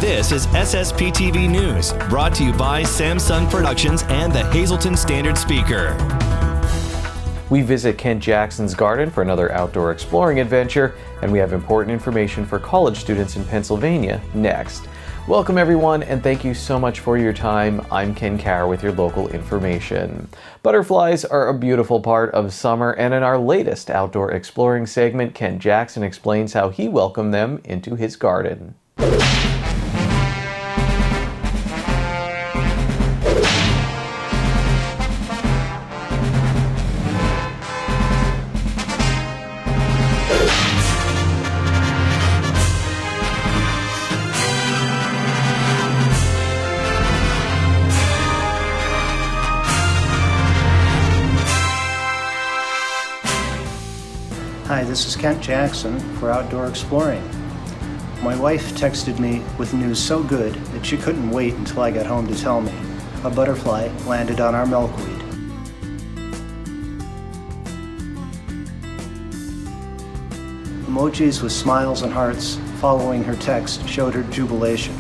This is SSPTV News, brought to you by Samsung Productions and the Hazleton Standard Speaker. We visit Kent Jackson's garden for another outdoor exploring adventure, and we have important information for college students in Pennsylvania next. Welcome everyone, and thank you so much for your time. I'm Ken Carr with your local information. Butterflies are a beautiful part of summer, and in our latest outdoor exploring segment, Kent Jackson explains how he welcomed them into his garden. Hi, this is Kent Jackson for Outdoor Exploring. My wife texted me with news so good that she couldn't wait until I got home to tell me. A butterfly landed on our milkweed. Emojis with smiles and hearts following her text showed her jubilation.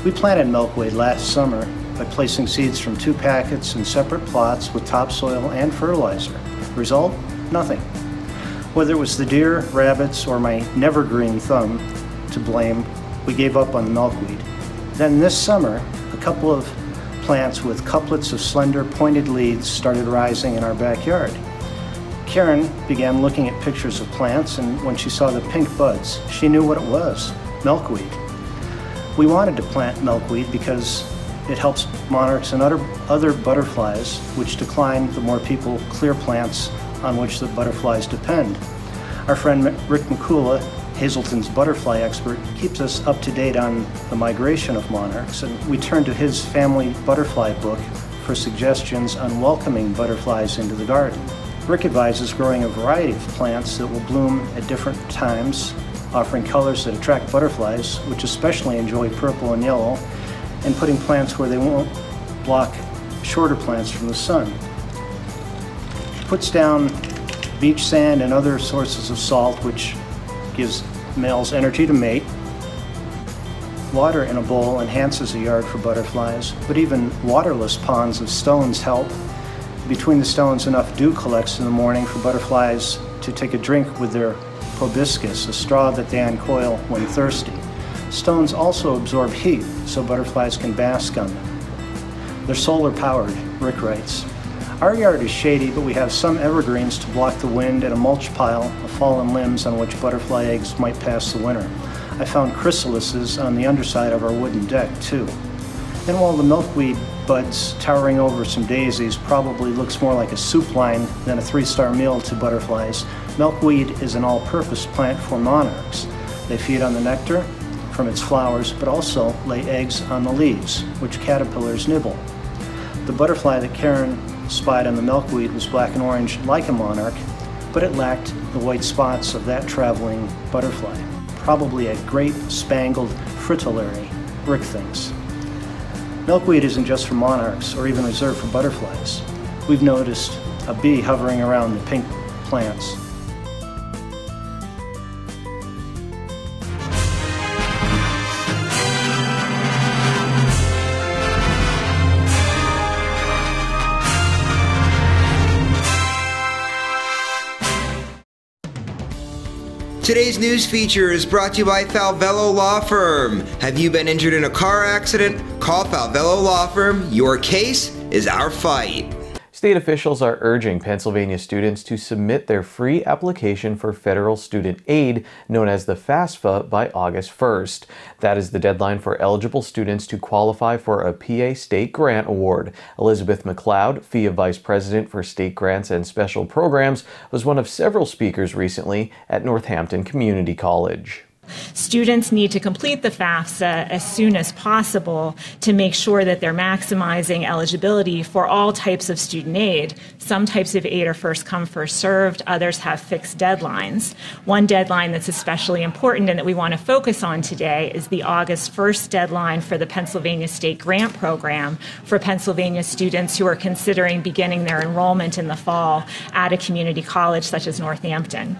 We planted milkweed last summer by placing seeds from 2 packets in separate plots with topsoil and fertilizer. Result? Nothing. Whether it was the deer, rabbits, or my never-green thumb to blame, we gave up on the milkweed. Then this summer, a couple of plants with couplets of slender, pointed leaves started rising in our backyard. Karen began looking at pictures of plants, and when she saw the pink buds, she knew what it was: milkweed. We wanted to plant milkweed because it helps monarchs and other butterflies, which decline the more people clear plants on which the butterflies depend. Our friend Rick McCullough, Hazleton's butterfly expert, keeps us up to date on the migration of monarchs, and we turn to his family butterfly book for suggestions on welcoming butterflies into the garden. Rick advises growing a variety of plants that will bloom at different times, offering colors that attract butterflies, which especially enjoy purple and yellow, and putting plants where they won't block shorter plants from the sun. Puts down beach sand and other sources of salt, which gives males energy to mate. Water in a bowl enhances a yard for butterflies, but even waterless ponds of stones help. Between the stones, enough dew collects in the morning for butterflies to take a drink with their proboscis, a straw that they uncoil when thirsty. Stones also absorb heat, so butterflies can bask on them. They're solar powered, Rick writes. Our yard is shady, but we have some evergreens to block the wind and a mulch pile of fallen limbs on which butterfly eggs might pass the winter. I found chrysalises on the underside of our wooden deck, too. And while the milkweed buds towering over some daisies probably looks more like a soup line than a 3-star meal to butterflies, milkweed is an all-purpose plant for monarchs. They feed on the nectar from its flowers, but also lay eggs on the leaves, which caterpillars nibble. The butterfly that Karen spied on the milkweed was black and orange like a monarch, but it lacked the white spots of that traveling butterfly. Probably a great spangled fritillary, Rick thinks. Milkweed isn't just for monarchs or even reserved for butterflies. We've noticed a bee hovering around the pink plants. Today's news feature is brought to you by Falvello Law Firm. Have you been injured in a car accident? Call Falvello Law Firm. Your case is our fight. State officials are urging Pennsylvania students to submit their free application for federal student aid, known as the FAFSA, by August 1st. That is the deadline for eligible students to qualify for a PA State Grant Award. Elizabeth McLeod, FIA Vice President for State Grants and Special Programs, was one of several speakers recently at Northampton Community College. Students need to complete the FAFSA as soon as possible to make sure that they're maximizing eligibility for all types of student aid. Some types of aid are first come, first served. Others have fixed deadlines. One deadline that's especially important and that we want to focus on today is the August 1st deadline for the Pennsylvania State Grant Program for Pennsylvania students who are considering beginning their enrollment in the fall at a community college such as Northampton.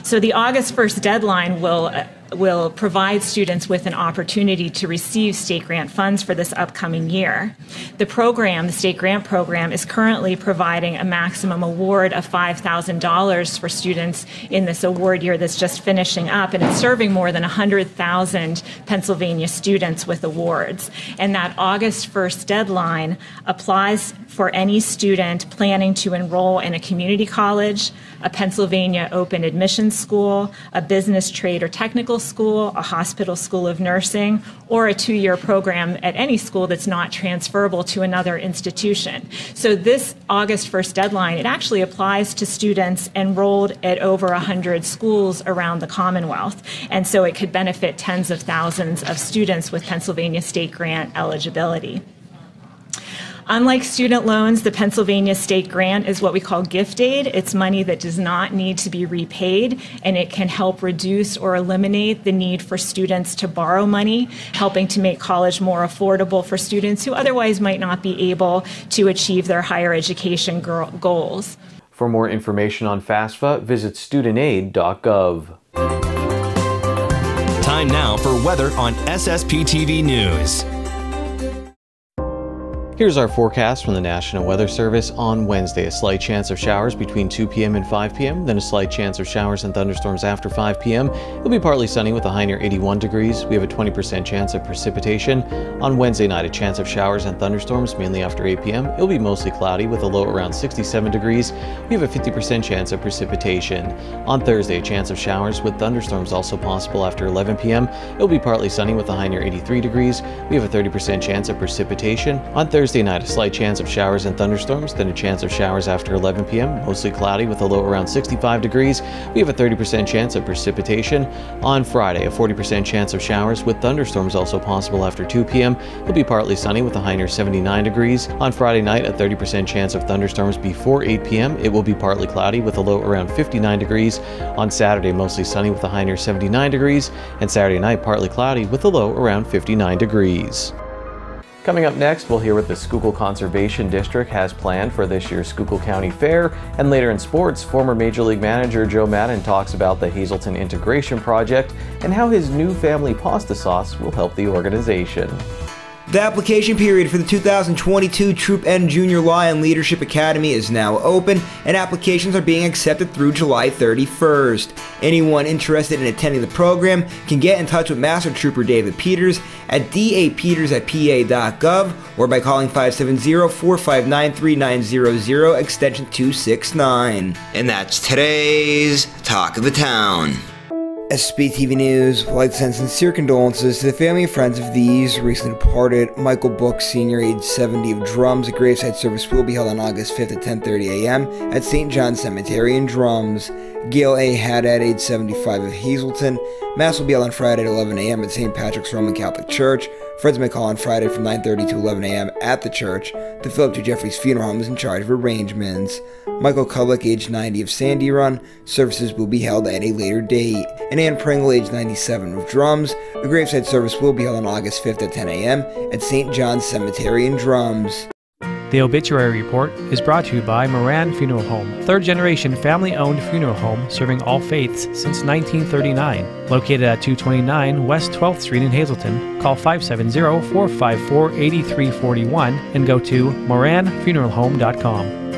So the August 1st deadline will provide students with an opportunity to receive state grant funds for this upcoming year. The program, the state grant program, is currently providing a maximum award of $5,000 for students in this award year that's just finishing up, and it's serving more than 100,000 Pennsylvania students with awards. And that August 1st deadline applies for any student planning to enroll in a community college, a Pennsylvania open admissions school, a business, trade, or technical school, a hospital school of nursing, or a 2-year program at any school that's not transferable to another institution. So this August 1st deadline, it actually applies to students enrolled at over 100 schools around the Commonwealth. And so it could benefit tens of thousands of students with Pennsylvania state grant eligibility. Unlike student loans, the Pennsylvania State Grant is what we call gift aid. It's money that does not need to be repaid, and it can help reduce or eliminate the need for students to borrow money, helping to make college more affordable for students who otherwise might not be able to achieve their higher education goals. For more information on FAFSA, visit studentaid.gov. Time now for weather on SSPTV News. Here's our forecast from the National Weather Service on Wednesday. A slight chance of showers between 2 p.m. and 5 p.m., then a slight chance of showers and thunderstorms after 5 p.m. It'll be partly sunny with a high near 81 degrees. We have a 20% chance of precipitation. On Wednesday night, a chance of showers and thunderstorms mainly after 8 p.m. It'll be mostly cloudy with a low around 67 degrees. We have a 50% chance of precipitation. On Thursday, a chance of showers with thunderstorms also possible after 11 p.m. It'll be partly sunny with a high near 83 degrees. We have a 30% chance of precipitation. On Thursday night, a slight chance of showers and thunderstorms, then a chance of showers after 11 p.m., mostly cloudy with a low around 65 degrees. We have a 30% chance of precipitation. On Friday, a 40% chance of showers with thunderstorms also possible after 2 p.m. It'll be partly sunny with a high near 79 degrees. On Friday night, a 30% chance of thunderstorms before 8 p.m. It will be partly cloudy with a low around 59 degrees. On Saturday, mostly sunny with a high near 79 degrees. And Saturday night, partly cloudy with a low around 59 degrees. Coming up next, we'll hear what the Schuylkill Conservation District has planned for this year's Schuylkill County Fair. And later in sports, former Major League manager Joe Maddon talks about the Hazelton Integration Project and how his new family pasta sauce will help the organization. The application period for the 2022 Troop N Junior Law and Leadership Academy is now open, and applications are being accepted through July 31st. Anyone interested in attending the program can get in touch with Master Trooper David Peters at dapeters@pa.gov or by calling 570-459-3900 extension 269. And that's today's Talk of the Town. SSPTV News would like to send sincere condolences to the family and friends of these recently departed Michael Book, Sr., age 70, of Drums. A graveside service will be held on August 5th at 10:30 a.m. at St. John's Cemetery in Drums. Gail A. Haddad, age 75, of Hazelton. Mass will be held on Friday at 11 a.m. at St. Patrick's Roman Catholic Church. Friends may call on Friday from 9:30 to 11 a.m. at the church. The Philip T. Jeffries Funeral Home is in charge of arrangements. Michael Cullick, age 90, of Sandy Run. Services will be held at a later date. And Ann Pringle, age 97, of Drums. A graveside service will be held on August 5th at 10 a.m. at St. John's Cemetery in Drums. The obituary report is brought to you by Moran Funeral Home, third-generation family-owned funeral home serving all faiths since 1939. Located at 229 West 12th Street in Hazelton, call 570-454-8341 and go to moranfuneralhome.com.